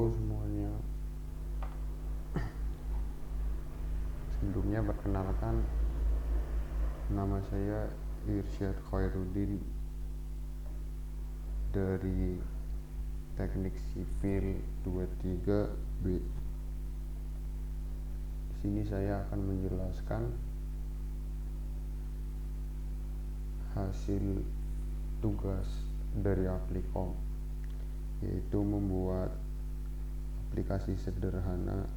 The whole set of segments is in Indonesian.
Halo semuanya, sebelumnya perkenalkan, nama saya Irsyad Khairuddin dari Teknik Sipil 23B. Di sini saya akan menjelaskan hasil tugas dari Applikom, yaitu membuat aplikasi sederhana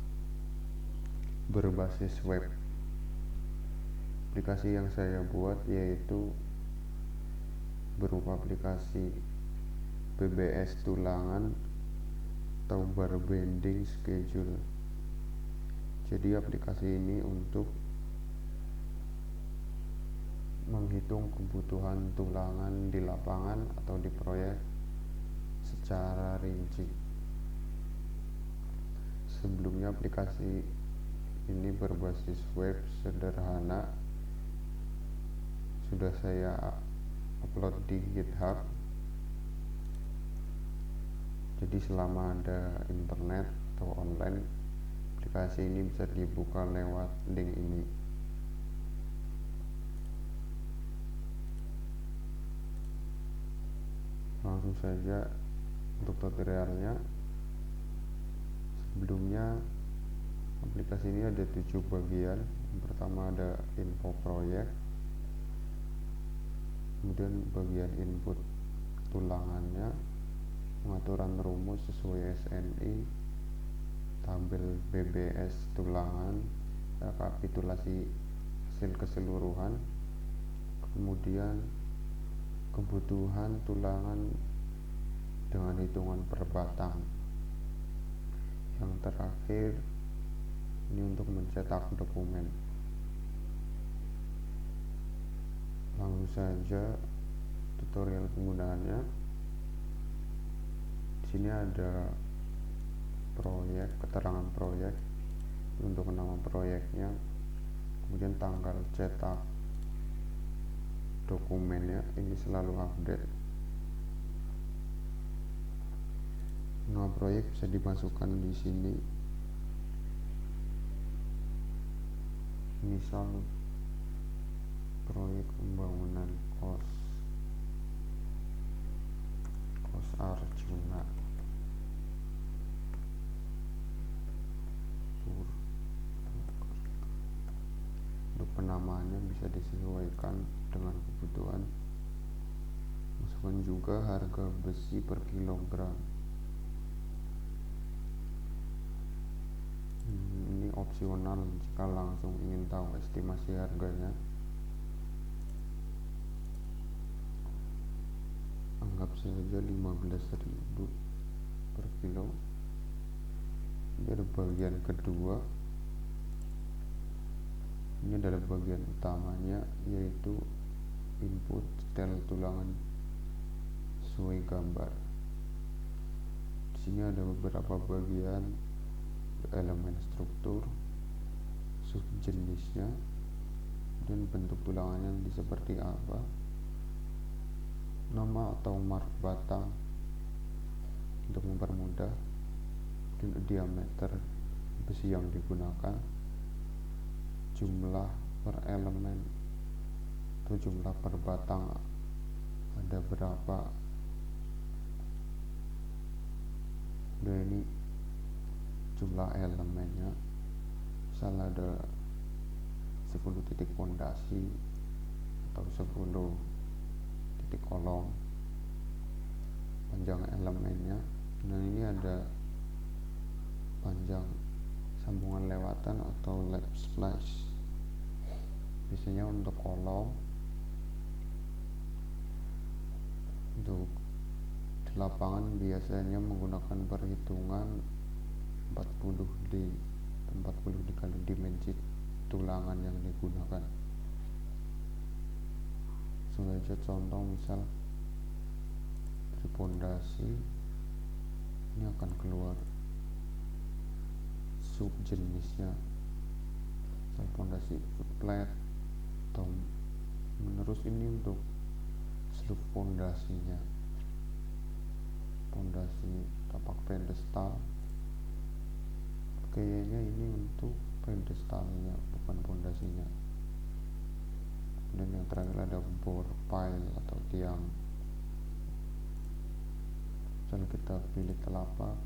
berbasis web. Aplikasi yang saya buat yaitu berupa aplikasi BBS tulangan atau bar bending schedule. Jadi aplikasi ini untuk menghitung kebutuhan tulangan di lapangan atau di proyek secara rinci. Sebelumnya aplikasi ini berbasis web sederhana sudah saya upload di GitHub. Jadi selama ada internet atau online, aplikasi ini bisa dibuka lewat link ini. Langsung saja untuk tutorialnya. Sebelumnya aplikasi ini ada 7 bagian. Yang pertama ada info proyek, kemudian bagian input tulangannya, pengaturan rumus sesuai SNI, tabel BBS tulangan, rekapitulasi hasil keseluruhan, kemudian kebutuhan tulangan dengan hitungan per batang. Yang terakhir ini untuk mencetak dokumen. Langsung saja tutorial penggunaannya. Di sini ada proyek, keterangan proyek untuk nama proyeknya, kemudian tanggal cetak dokumennya, ini selalu update. Nama proyek bisa dimasukkan di sini, misal proyek pembangunan kos Arjuna untuk penamaannya bisa disesuaikan dengan kebutuhan. Masukkan juga harga besi per kilogram. Ini opsional jika langsung ingin tahu estimasi harganya. Anggap saja 15.000 per kilo. Ini ada bagian kedua. Ini adalah bagian utamanya, yaitu input detail tulangan sesuai gambar. Di sini ada beberapa bagian, elemen struktur, subjenisnya, dan bentuk tulangannya nanti seperti apa, nama atau mark batang untuk mempermudah, dan diameter besi yang digunakan, jumlah per elemen atau jumlah per batang ada berapa. Dan ini jumlah elemennya, misal ada 10 titik pondasi atau 10 titik kolom, panjang elemennya. Dan ini ada panjang sambungan lewatan atau lap splice. Biasanya untuk kolom, untuk di lapangan biasanya menggunakan perhitungan 40D, 40 dikali dimensi tulangan yang digunakan. Sengaja contoh, misal dari pondasi ini akan keluar subjenisnya, misal pondasi flat atau menerus. Ini untuk seluruh pondasinya, pondasi tapak pedestal kayaknya ini untuk pedestalnya bukan pondasinya. Dan yang terakhir ada bore pile atau tiang. Misalnya kita pilih telapak,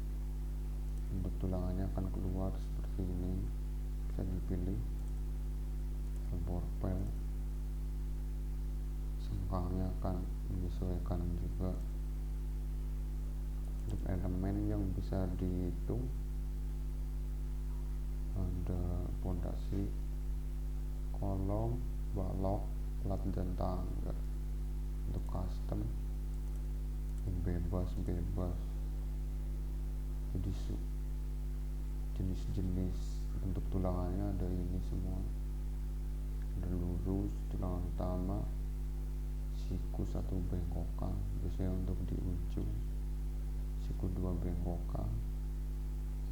bentuk tulangannya akan keluar seperti ini. Bisa dipilih bore pile, sengkangnya akan menyesuaikan juga. Untuk elemen yang bisa dihitung ada pondasi, kolom, balok, plat dan tangga. Untuk custom yang bebas jadi jenis-jenis bentuk tulangannya ada ini semua. Ada lurus, tulangan utama, siku 1 bengkokan biasanya untuk di ujung, siku 2 bengkokan,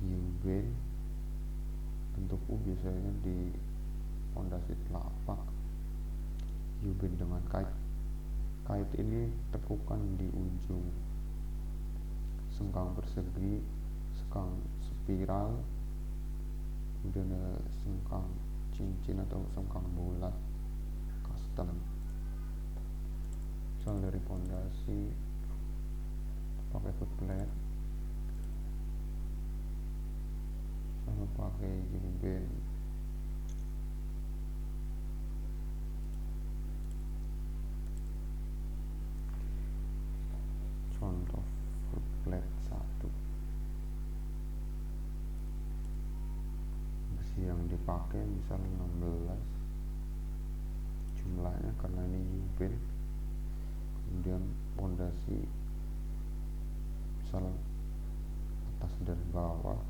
U-bend bentuk U biasanya di pondasi telapak, U-bend dengan kait ini tekukan di ujung, sengkang persegi, sengkang spiral, kemudian ada sengkang cincin atau sengkang bulat custom. Misal dari pondasi pakai foot plate, sama pakai U-bend. Contoh foot plate 1, besi yang dipakai misal 16 jumlahnya karena ini U-bend. Kemudian pondasi misal atas dan bawah,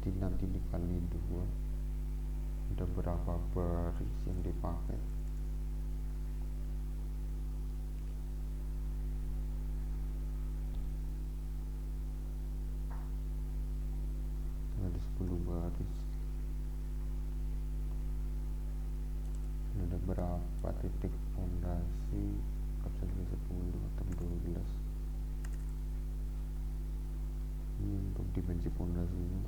jadi nanti dikali 2 ada berapa baris yang dipakai. Ada 10 baris. Ada berapa titik pondasi, bisa 10 atau 12. Ini untuk dimensi pondasinya.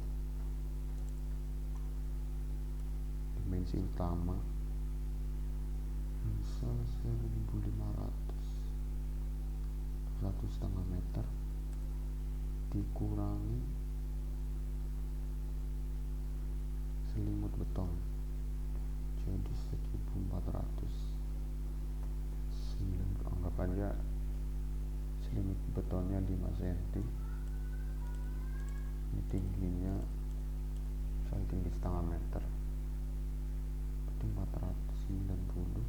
Dimensi utama misal 1500, 1,5 meter dikurangi selimut beton jadi 1409. Anggap aja selimut betonnya 5 cm, ini tingginya misal tinggi 0,5 meter, berarti 490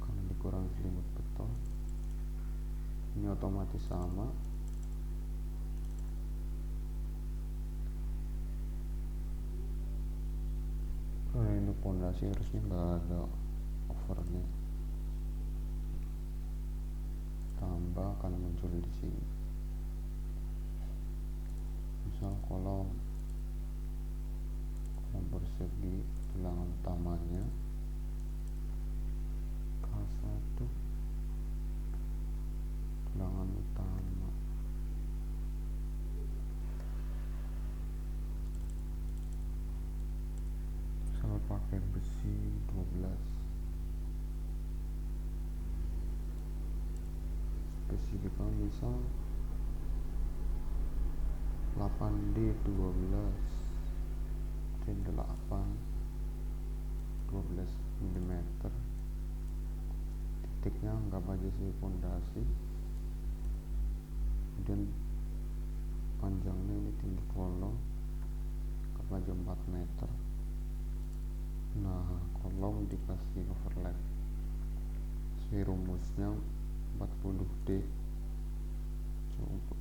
karena dikurangi selimut beton, ini otomatis sama. Kalau ini pondasi harusnya nggak ada overnya, tambah akan muncul di sini. Misal kolom persegi, tulangan utamanya K1, tulangan utama, misal pakai besi 12, spesifikasi misal 8D 12 dan 12 mm. Titiknya anggap aja sih pondasi, kemudian panjangnya ini tinggi kolom anggap aja 4 meter. Nah, kolom dikasih overlap, si rumusnya 40D, coba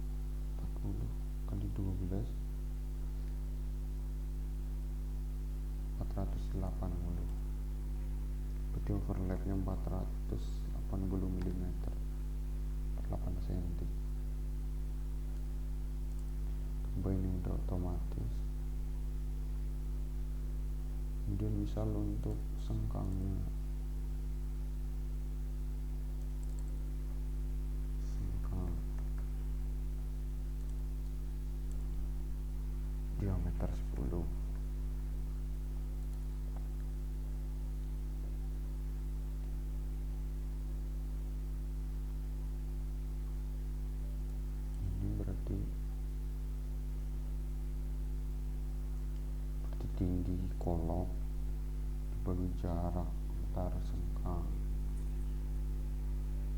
40 kali 12 480, berarti overlapnya 480 mm, 48 cm. Tambah ini udah otomatis. Kemudian misal untuk sengkangnya, sengkang tinggi kolom dibagi jarak antar sengkang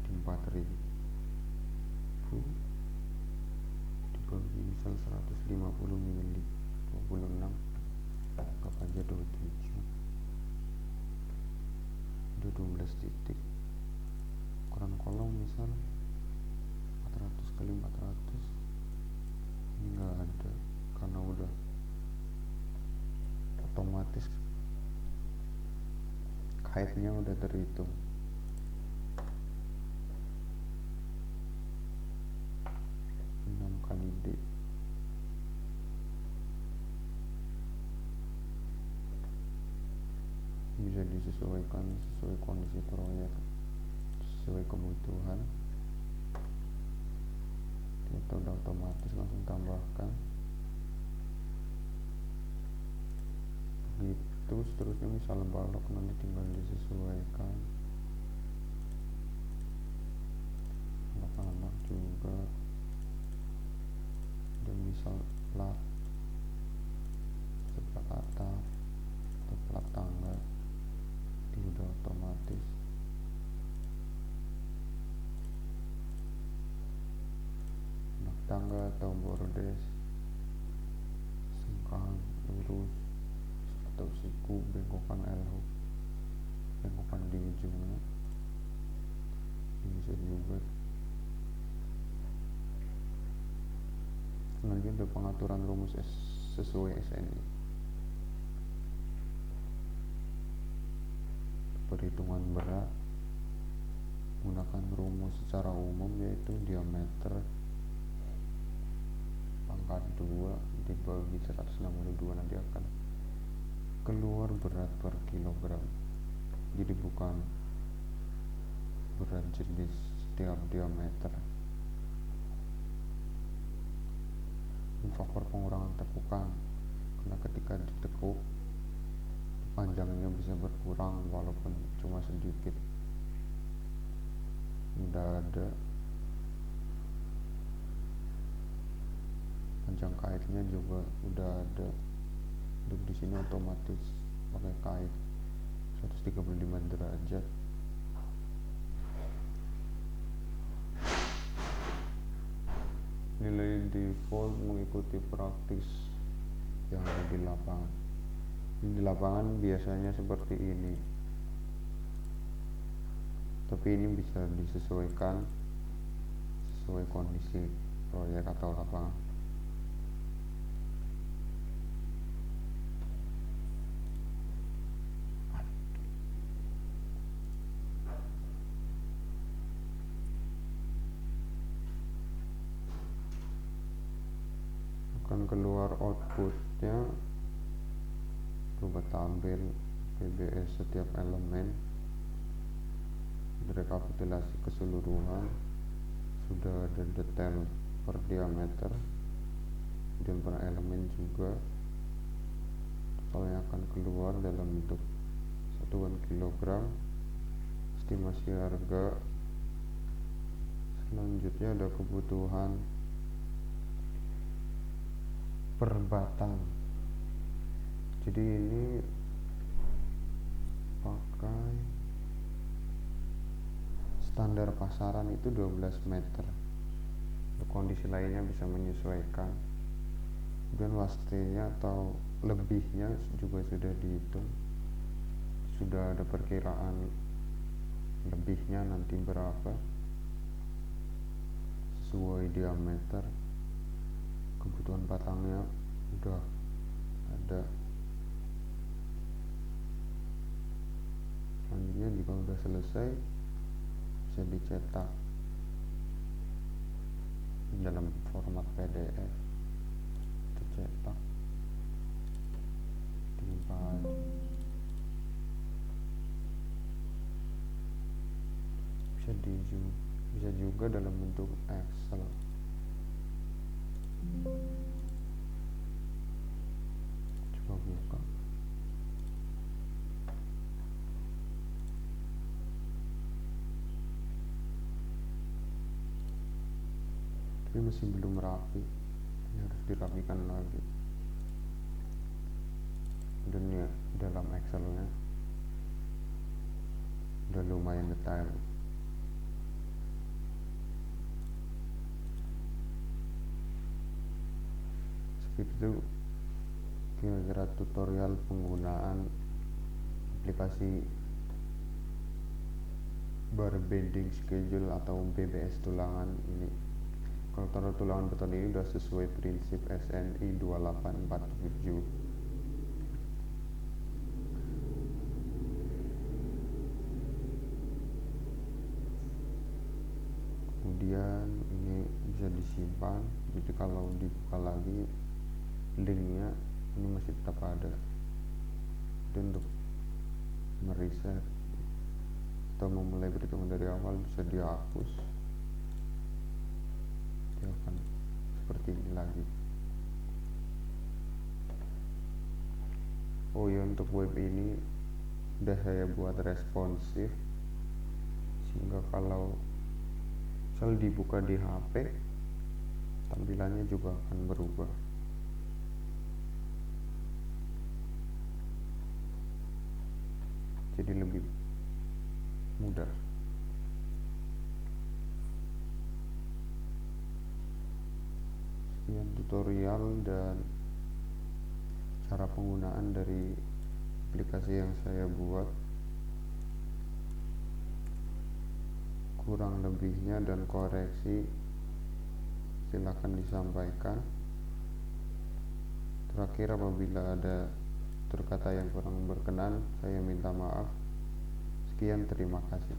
di 4000 dibagi misal 150 mili 26 anggap aja 27 ada 12 titik. Ukuran kolom misal 400 kali 400 ini nggak ada karena udah otomatis kaitnya udah terhitung. Enam kali D bisa disesuaikan sesuai kondisi proyek, sesuai kebutuhan. Kita udah otomatis langsung tambahkan begitu. Seterusnya misal balok nanti tinggal disesuaikan, anak-anak juga, dan misal plat sebelah atap atau plat tangga itu udah otomatis. Anak tangga atau bordes, sengkang lurus atau siku, bengkokan elhook, bengkokan di ujungnya ini bisa juga. Selanjutnya ada pengaturan rumus sesuai SNI. Perhitungan berat menggunakan rumus secara umum yaitu diameter pangkat 2 dibagi 162 nanti akan keluar berat per kilogram. Jadi bukan berat jenis setiap diameter. Faktor pengurangan tekukan karena ketika ditekuk panjangnya bisa berkurang walaupun cuma sedikit. Udah ada panjang kaitnya juga udah ada. Untuk di sini otomatis pakai kait 135 derajat. Nilai default mengikuti praktis yang ada di lapangan. Di lapangan biasanya seperti ini, tapi ini bisa disesuaikan sesuai kondisi proyek atau lapangan. Akan keluar outputnya, coba tampil PBS setiap elemen, rekapitulasi keseluruhan, sudah ada detail per diameter dan per elemen juga. Totalnya akan keluar dalam bentuk satuan kilogram, estimasi harga. Selanjutnya ada kebutuhan per batang. Jadi ini pakai standar pasaran itu 12 meter. Untuk kondisi lainnya bisa menyesuaikan. Dan wastenya atau lebihnya juga sudah dihitung. Sudah ada perkiraan lebihnya nanti berapa sesuai diameter. Kebutuhan batangnya udah ada. Selanjutnya jika udah selesai bisa dicetak dalam format PDF, dicetak, timpan. Bisa juga dalam bentuk Excel. Coba buka. Tapi masih belum rapi. Ini harus dirapikan lagi. detail. Skip itu kira-kira tutorial penggunaan aplikasi bar bending schedule atau BBS tulangan ini. Kalau taruh tulangan beton ini sudah sesuai prinsip SNI 2847. Kemudian ini bisa disimpan, jadi kalau dibuka lagi linknya ini masih tetap ada. Dan untuk mereset atau memulai perhitungan dari awal bisa dihapus, dia akan seperti ini lagi. Oh ya, untuk web ini udah saya buat responsif sehingga kalau misal dibuka di HP tampilannya juga akan berubah. Jadi lebih mudah. Sekian tutorial dan cara penggunaan dari aplikasi yang saya buat. Kurang lebihnya dan koreksi silakan disampaikan. Terakhir, apabila ada tutur kata yang kurang berkenan, saya minta maaf. Sekian, terima kasih.